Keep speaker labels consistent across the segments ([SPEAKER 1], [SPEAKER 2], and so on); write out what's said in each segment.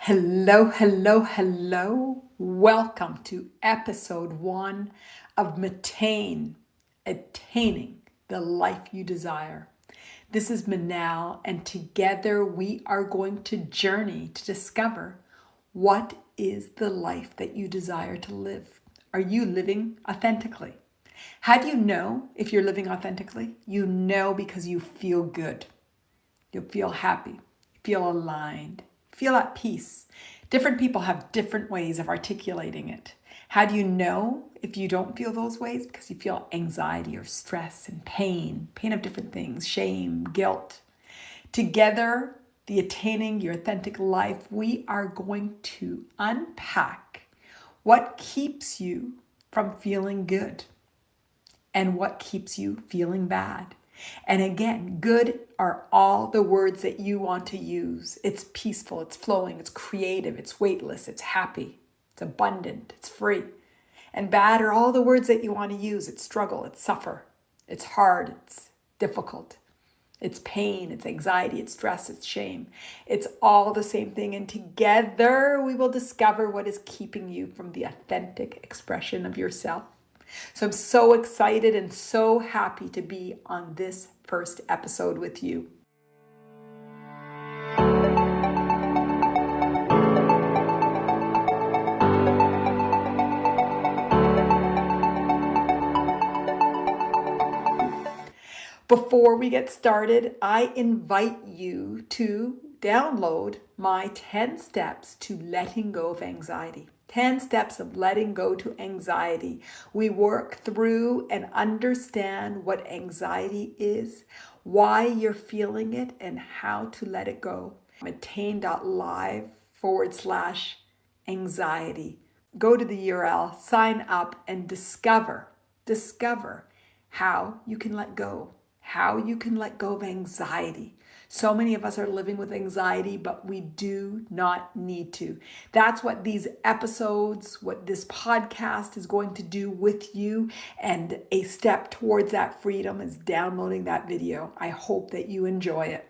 [SPEAKER 1] Hello, hello, hello. Welcome to episode 1 of Mattain, Attaining the Life You Desire. This is Manal, and together we are going to journey to discover what is the life that you desire to live. Are you living authentically? How do you know if you're living authentically? You know because you feel good. You'll feel happy, feel aligned, feel at peace. Different people have different ways of articulating it. How do you know if you don't feel those ways? Because you feel anxiety or stress and pain of different things, shame, guilt. Together, the Attaining Your Authentic Life, we are going to unpack what keeps you from feeling good and what keeps you feeling bad. And again, good are all the words that you want to use. It's peaceful, it's flowing, it's creative, it's weightless, it's happy, it's abundant, it's free. And bad are all the words that you want to use. It's struggle, it's suffer, it's hard, it's difficult, it's pain, it's anxiety, it's stress, it's shame. It's all the same thing. And together we will discover what is keeping you from the authentic expression of yourself. So I'm so excited and so happy to be on this first episode with you. Before we get started, I invite you to download my 10 steps to letting go of anxiety. 10 steps of letting go to anxiety. We work through and understand what anxiety is, why you're feeling it, and how to let it go. Attain.live/anxiety. Go to the URL, sign up, and discover how you can let go. How you can let go of anxiety. So many of us are living with anxiety, but we do not need to. That's what these episodes, what this podcast is going to do with you. And a step towards that freedom is downloading that video. I hope that you enjoy it.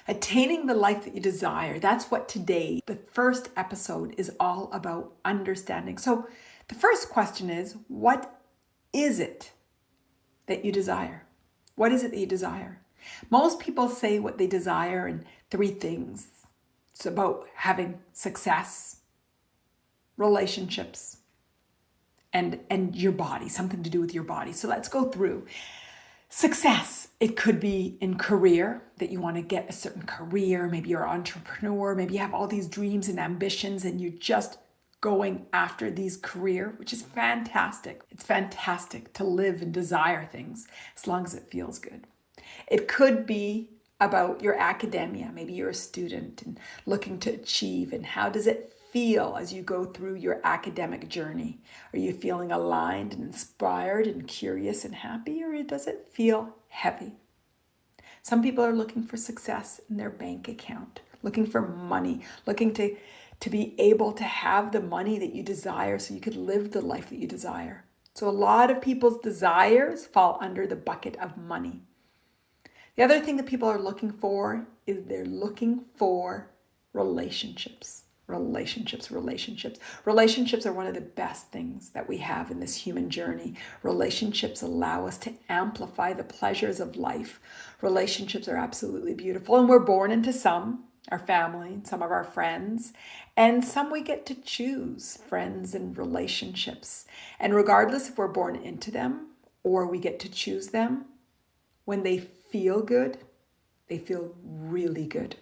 [SPEAKER 1] Attaining the life that you desire. That's what today, the first episode, is all about understanding. So the first question is, what is it that you desire? What is it that you desire? Most people say what they desire in 3 things. It's about having success, relationships, and your body, something to do with your body. So let's go through. Success, it could be in career, that you want to get a certain career. Maybe you're an entrepreneur. Maybe you have all these dreams and ambitions and you're just going after these career, which is fantastic. It's fantastic to live and desire things as long as it feels good. It could be about your academia. Maybe you're a student and looking to achieve, and how does it feel as you go through your academic journey? Are you feeling aligned and inspired and curious and happy, or does it feel heavy? Some people are looking for success in their bank account, looking for money, looking to be able to have the money that you desire so you could live the life that you desire. So a lot of people's desires fall under the bucket of money. The other thing that people are looking for is they're looking for relationships. Relationships are one of the best things that we have in this human journey. Relationships allow us to amplify the pleasures of life. Relationships are absolutely beautiful, and we're born into some, our family, and some of our friends, and some we get to choose, friends and relationships. And regardless if we're born into them or we get to choose them, when they feel good, they feel really good.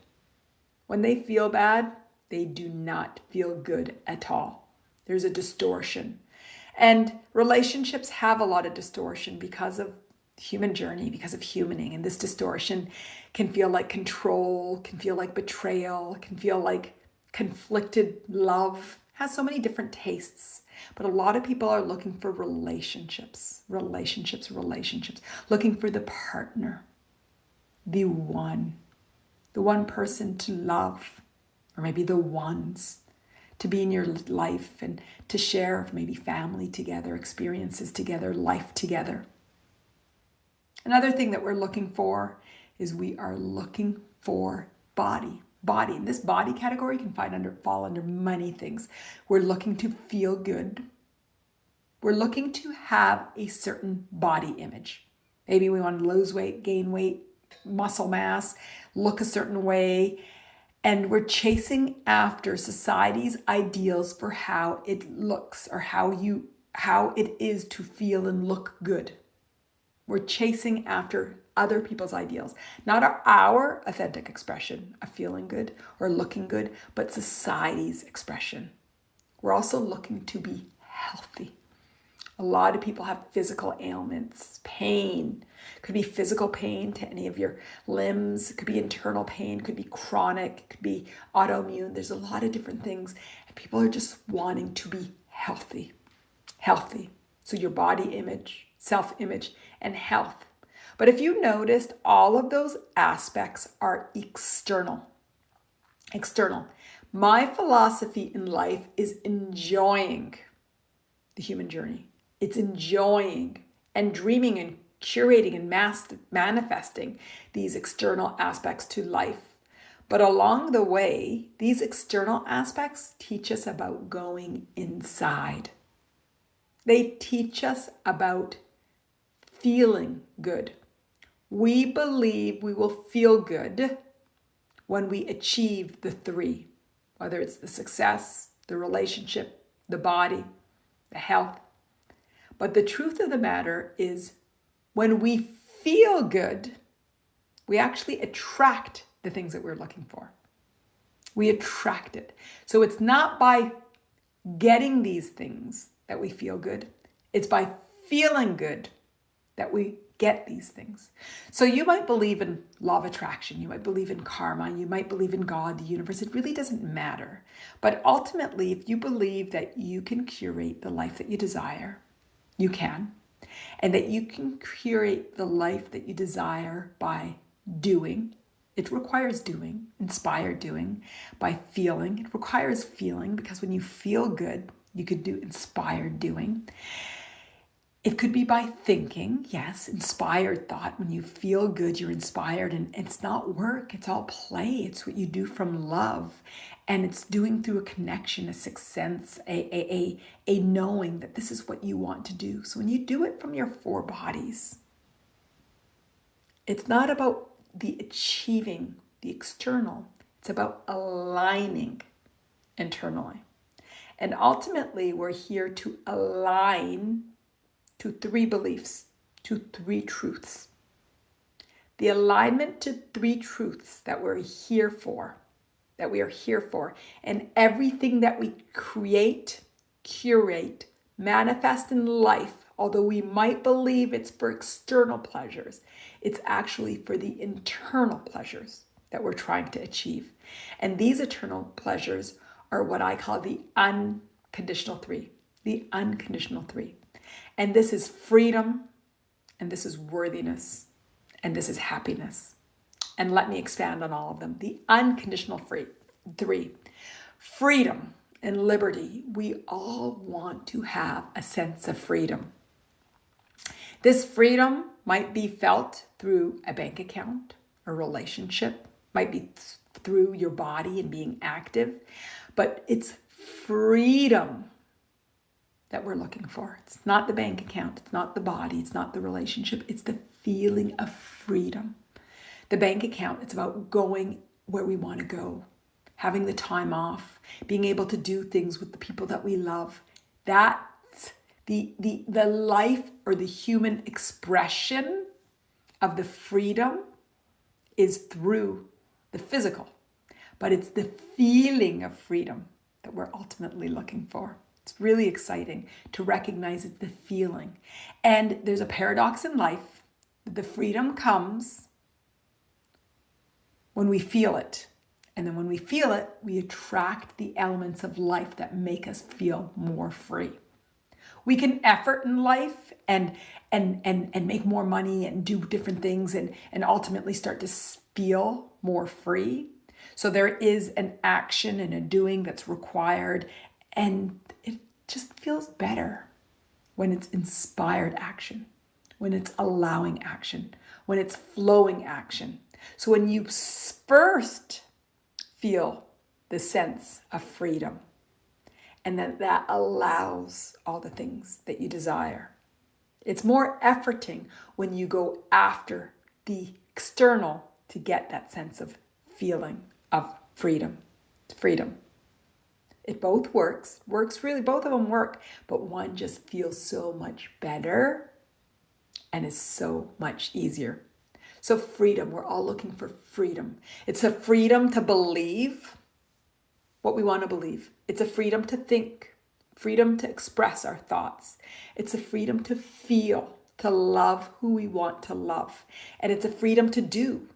[SPEAKER 1] When they feel bad, they do not feel good at all. There's a distortion. And relationships have a lot of distortion because of human journey, because of humaning. And this distortion can feel like control, can feel like betrayal, can feel like conflicted love. It has so many different tastes. But a lot of people are looking for relationships, looking for the partner, the one person to love, or maybe the ones to be in your life and to share maybe family together, experiences together, life together. Another thing that we're looking for is we are looking for body. body. And this body category can fall under many things. We're looking to feel good. We're looking to have a certain body image. Maybe we want to lose weight, gain weight, muscle mass, look a certain way. And we're chasing after society's ideals for how it looks or how it is to feel and look good. We're chasing after other people's ideals, not our authentic expression of feeling good or looking good, but society's expression. We're also looking to be healthy. A lot of people have physical ailments, pain. Could be physical pain to any of your limbs. It could be internal pain. It could be chronic. It could be autoimmune. There's a lot of different things. And people are just wanting to be healthy. Healthy. So your body image, self-image, and health. But if you noticed, all of those aspects are external. External. My philosophy in life is enjoying the human journey. It's enjoying and dreaming and curating and manifesting these external aspects to life. But along the way, these external aspects teach us about going inside. They teach us about feeling good. We believe we will feel good when we achieve the three, whether it's the success, the relationship, the body, the health. But the truth of the matter is, when we feel good, we actually attract the things that we're looking for. We attract it. So it's not by getting these things that we feel good. It's by feeling good that we get these things. So you might believe in law of attraction. You might believe in karma. You might believe in God, the universe. It really doesn't matter. But ultimately, if you believe that you can curate the life that you desire, you can. And that you can curate the life that you desire by doing. It requires doing, inspired doing, by feeling. It requires feeling, because when you feel good, you could do inspired doing. It could be by thinking, yes, inspired thought. When you feel good, you're inspired, and it's not work, it's all play. It's what you do from love, and it's doing through a connection, a sixth sense, a knowing that this is what you want to do. So when you do it from your four bodies, it's not about the achieving, the external. It's about aligning internally. And ultimately, we're here to align to three beliefs, to three truths. The alignment to three truths that we're here for, that we are here for, and everything that we create, curate, manifest in life, although we might believe it's for external pleasures, it's actually for the internal pleasures that we're trying to achieve. And these eternal pleasures are what I call the unconditional three, the unconditional three. And this is freedom, and this is worthiness, and this is happiness. And let me expand on all of them. The unconditional three. Freedom and liberty. We all want to have a sense of freedom. This freedom might be felt through a bank account, a relationship, might be through your body and being active, but it's freedom that we're looking for. It's not the bank account, it's not the body, it's not the relationship, it's the feeling of freedom. The bank account, it's about going where we want to go, having the time off, being able to do things with the people that we love. That's the life or the human expression of the freedom is through the physical, but it's the feeling of freedom that we're ultimately looking for. It's really exciting to recognize it's the feeling. And there's a paradox in life. The freedom comes when we feel it. And then when we feel it, we attract the elements of life that make us feel more free. We can effort in life and make more money and do different things and ultimately start to feel more free. So there is an action and a doing that's required, and it just feels better when it's inspired action, when it's allowing action, when it's flowing action. So when you first feel the sense of freedom. And that allows all the things that you desire. It's more efforting when you go after the external to get that sense of feeling of freedom. Freedom. It both works really, both of them work, but one just feels so much better and is so much easier. So freedom, we're all looking for freedom. It's a freedom to believe what we want to believe. It's a freedom to think, freedom to express our thoughts. It's a freedom to feel, to love who we want to love. And it's a freedom to do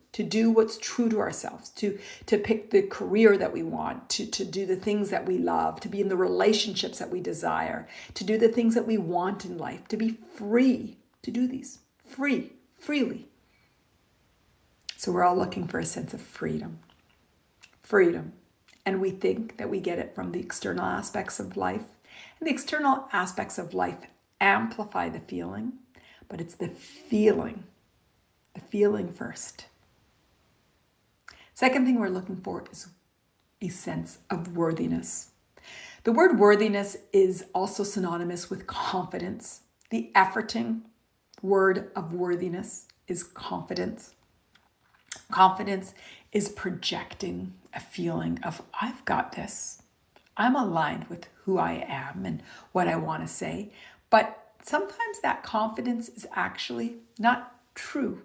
[SPEAKER 1] what's true to ourselves, to pick the career that we want, to do the things that we love, to be in the relationships that we desire, to do the things that we want in life, to be free to do these, freely. So we're all looking for a sense of freedom. And we think that we get it from the external aspects of life. And the external aspects of life amplify the feeling, but it's the feeling first. Second thing we're looking for is a sense of worthiness. The word worthiness is also synonymous with confidence. The efforting word of worthiness is confidence. Confidence is projecting a feeling of, I've got this. I'm aligned with who I am and what I want to say. But sometimes that confidence is actually not true,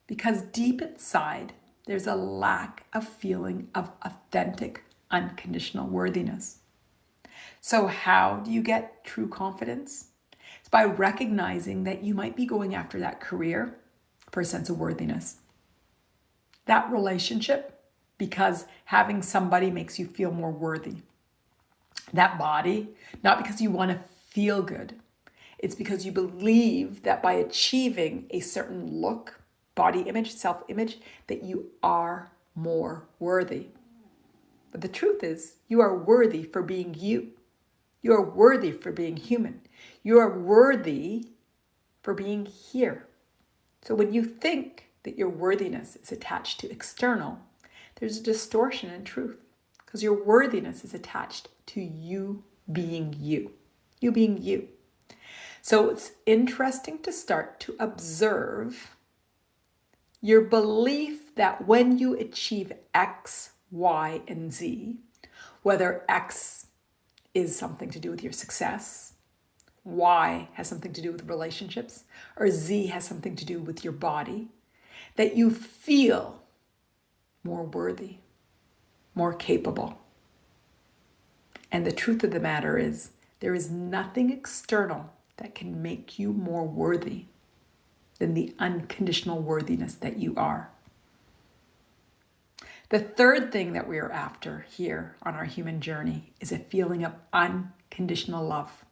[SPEAKER 1] because deep inside, there's a lack of feeling of authentic, unconditional worthiness. So how do you get true confidence? It's by recognizing that you might be going after that career for a sense of worthiness. That relationship, because having somebody makes you feel more worthy. That body, not because you want to feel good. It's because you believe that by achieving a certain look, body image, self-image, that you are more worthy. But the truth is, you are worthy for being you. You are worthy for being human. You are worthy for being here. So when you think that your worthiness is attached to external, there's a distortion in truth, because your worthiness is attached to you being you. You being you. So it's interesting to start to observe your belief that when you achieve X, Y, and Z, whether X is something to do with your success, Y has something to do with relationships, or Z has something to do with your body, that you feel more worthy, more capable. And the truth of the matter is, there is nothing external that can make you more worthy than the unconditional worthiness that you are. The third thing that we are after here on our human journey is a feeling of unconditional love.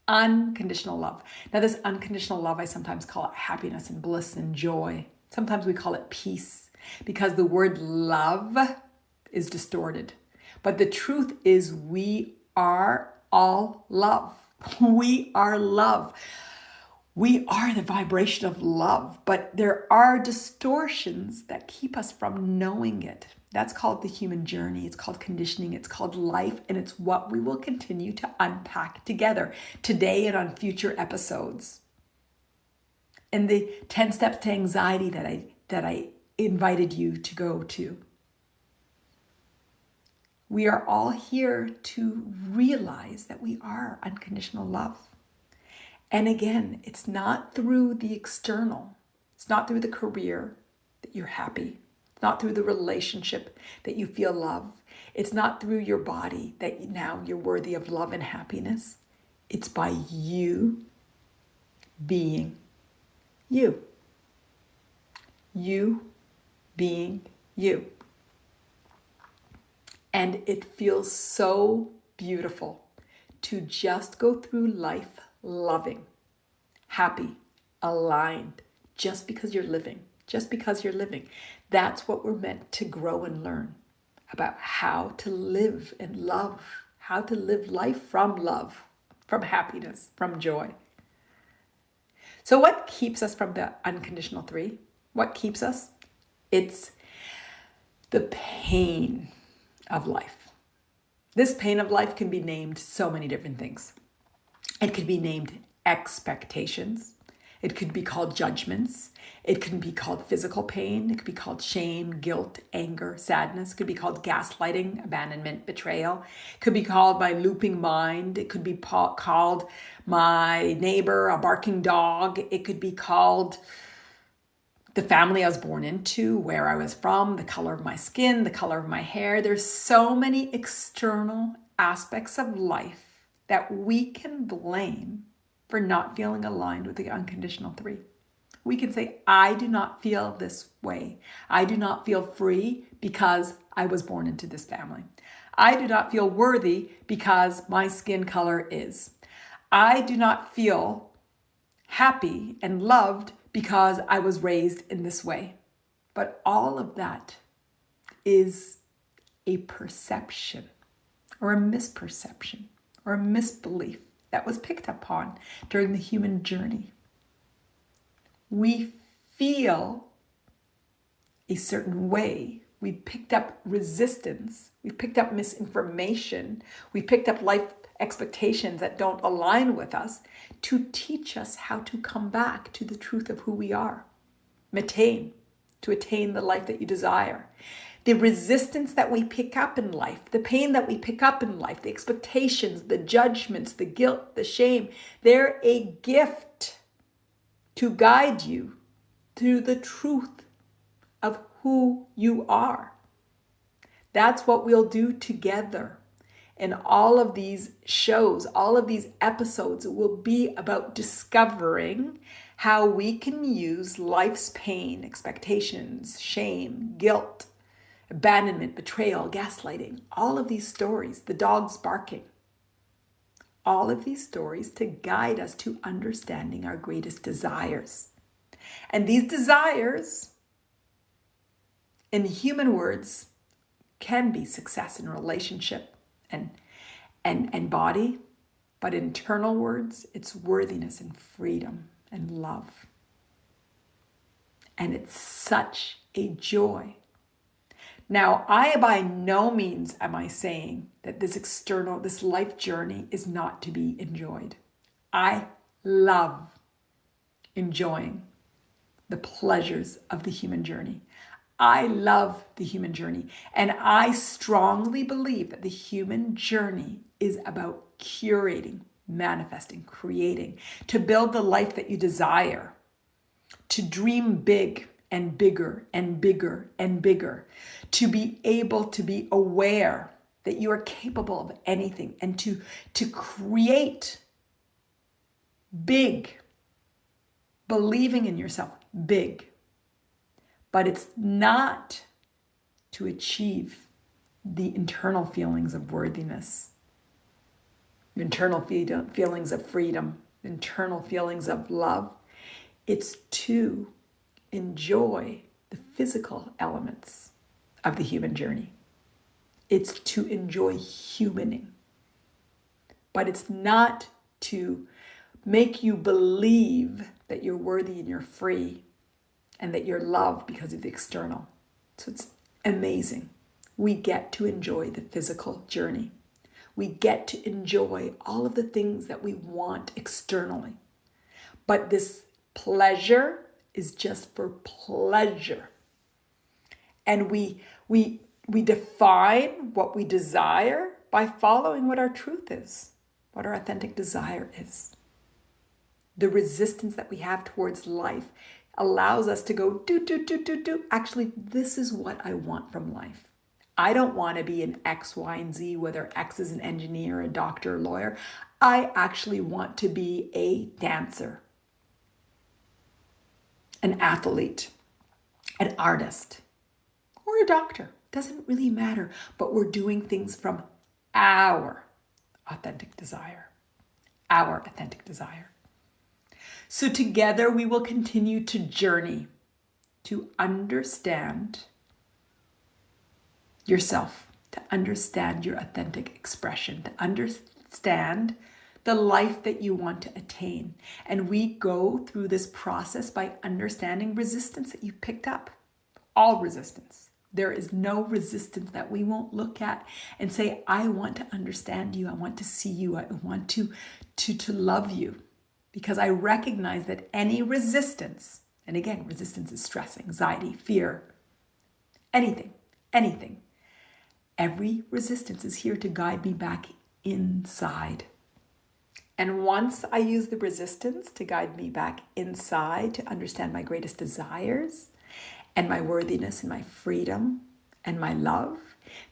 [SPEAKER 1] Unconditional love. Now, this unconditional love, I sometimes call it happiness and bliss and joy. Sometimes we call it peace, because the word love is distorted. But the truth is, we are all love. We are love. We are the vibration of love, but there are distortions that keep us from knowing it. That's called the human journey. It's called conditioning. It's called life. And it's what we will continue to unpack together today and on future episodes. And the 10 steps to anxiety that I invited you to go to. We are all here to realize that we are unconditional love. And again, it's not through the external. It's not through the career that you're happy. It's not through the relationship that you feel love. It's not through your body that now you're worthy of love and happiness. It's by you being you. You being you. And it feels so beautiful to just go through life loving, happy, aligned, just because you're living. Just because you're living. That's what we're meant to grow and learn about, how to live and love, how to live life from love, from happiness, from joy. So what keeps us from the unconditional 3? What keeps us? It's the pain of life. This pain of life can be named so many different things. It could be named expectations. It could be called judgments. It can be called physical pain. It could be called shame, guilt, anger, sadness. It could be called gaslighting, abandonment, betrayal. It could be called my looping mind. It could be called my neighbor, a barking dog. It could be called the family I was born into, where I was from, the color of my skin, the color of my hair. There's so many external aspects of life that we can blame for not feeling aligned with the unconditional three. We can say, I do not feel this way. I do not feel free because I was born into this family. I do not feel worthy because my skin color is. I do not feel happy and loved because I was raised in this way. But all of that is a perception or a misperception or a misbelief that was picked up on during the human journey. We feel a certain way. We picked up resistance. We picked up misinformation. We picked up life expectations that don't align with us to teach us how to come back to the truth of who we are. Mattain, to attain the life that you desire. The resistance that we pick up in life, the pain that we pick up in life, the expectations, the judgments, the guilt, the shame, they're a gift to guide you to the truth of who you are. That's what we'll do together. And all of these shows, all of these episodes will be about discovering how we can use life's pain, expectations, shame, guilt, abandonment, betrayal, gaslighting, all of these stories, the dogs barking, all of these stories to guide us to understanding our greatest desires. And these desires, in human words, can be success in a relationship and body, but in internal words, it's worthiness and freedom and love. And it's such a joy. Now, I by no means am I saying that this life journey is not to be enjoyed. I love enjoying the pleasures of the human journey. I love the human journey, and I strongly believe that the human journey is about curating, manifesting, creating, to build the life that you desire, to dream big and bigger and bigger and bigger, to be able to be aware that you are capable of anything, and to create big, believing in yourself big. But it's not to achieve the internal feelings of worthiness, internal feelings of freedom, internal feelings of love. It's to enjoy the physical elements of the human journey. It's to enjoy humaning. But it's not to make you believe that you're worthy and you're free and that you're loved because of the external. So it's amazing. We get to enjoy the physical journey. We get to enjoy all of the things that we want externally. But this pleasure is just for pleasure. And we define what we desire by following what our truth is, what our authentic desire is. The resistance that we have towards life allows us to go do. Actually, this is what I want from life. I don't want to be an X, Y, and Z, whether X is an engineer, a doctor, a lawyer. I actually want to be a dancer, an athlete, an artist, or a doctor. Doesn't really matter, but we're doing things from our authentic desire, our authentic desire. So together we will continue to journey to understand yourself, to understand your authentic expression, to understand the life that you want to attain. And we go through this process by understanding resistance that you've picked up. All resistance. There is no resistance that we won't look at and say, I want to understand you. I want to see you. I want to love you. Because I recognize that any resistance, and again, resistance is stress, anxiety, fear, anything. Every resistance is here to guide me back inside. And once I use the resistance to guide me back inside, to understand my greatest desires and my worthiness and my freedom and my love,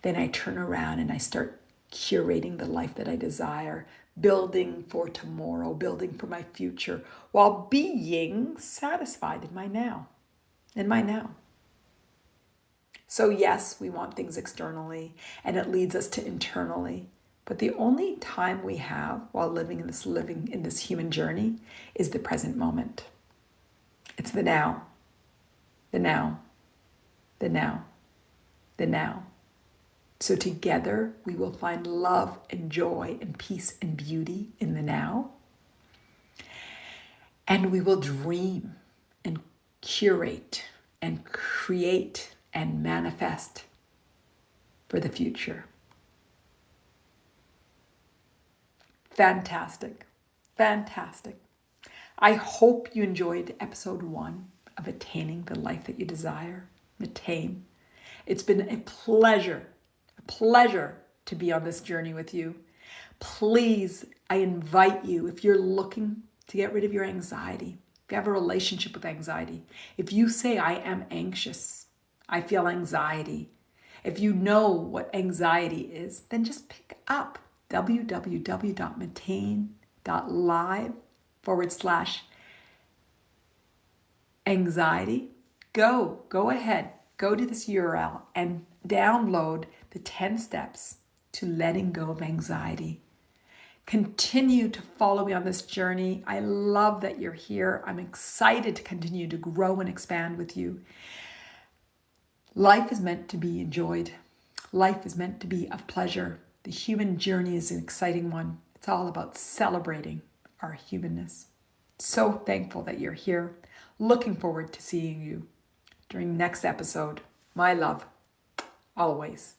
[SPEAKER 1] then I turn around and I start curating the life that I desire, building for tomorrow, building for my future, while being satisfied in my now. So yes, we want things externally, and it leads us to internally. But the only time we have while living in this human journey is the present moment. It's the now. So together we will find love and joy and peace and beauty in the now. And we will dream and curate and create and manifest for the future. Fantastic. I hope you enjoyed episode 1 of Attaining the Life That You Desire, Mattain. It's been a pleasure to be on this journey with you. Please, I invite you, if you're looking to get rid of your anxiety, if you have a relationship with anxiety, if you say, I am anxious, I feel anxiety, if you know what anxiety is, then just pick up www.mattain.live/anxiety. Go ahead, go to this URL and download the 10 steps to letting go of anxiety. Continue to follow me on this journey. I love that you're here. I'm excited to continue to grow and expand with you. Life is meant to be enjoyed. Life is meant to be of pleasure. The human journey is an exciting one. It's all about celebrating our humanness. So thankful that you're here. Looking forward to seeing you during next episode. My love, always.